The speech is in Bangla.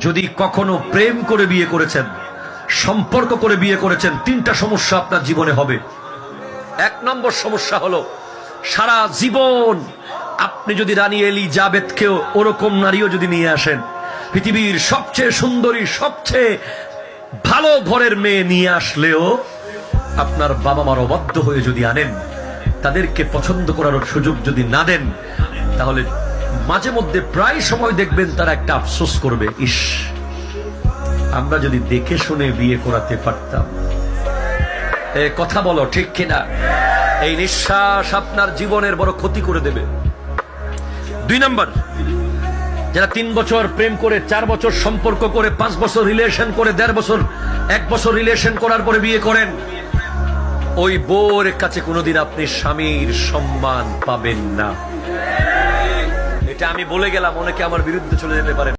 যদি কখনো প্রেম করে বিয়ে করেছেন, সম্পর্ক করে বিয়ে করেছেন, তিনটা সমস্যা আপনার জীবনে হবে। এক নম্বর সমস্যা হলো, সারা জীবন আপনি যদি রানী এলিজাবেথকেও ওরকম নারীও যদি নিয়ে আসেন, পৃথিবীর সবচেয়ে সুন্দরী, সবচেয়ে ভালো ঘরের মেয়ে নিয়ে আসলেও আপনার বাবা মার অবাধ্য হয়ে যদি আনেন, তাদেরকে পছন্দ করার সুযোগ যদি না দেন, তাহলে মাঝে মধ্যে প্রায় সময় দেখবেন তারা একটা আফসোস করবে, ইস, আমরা যদি দেখে শুনে বিয়ে করাতে পারতাম। কথা বলো ঠিক কিনা? এই নিঃশ্বাস আপনার জীবনের বড় ক্ষতি করে দেবে। 2 নম্বর, যারা 3 বছর প্রেম করে, 4 বছর সম্পর্ক করে, 5 বছর রিলেশন করে, 1.5 বছর, 1 বছর রিলেশন করার পরে বিয়ে করেন, ওই বউর কাছে কোনোদিন আপনি স্বামীর সম্মান পাবেন না। এটা আমি বলে গেলাম, অনেকে আমার বিরুদ্ধে চলে যেতে পারেন।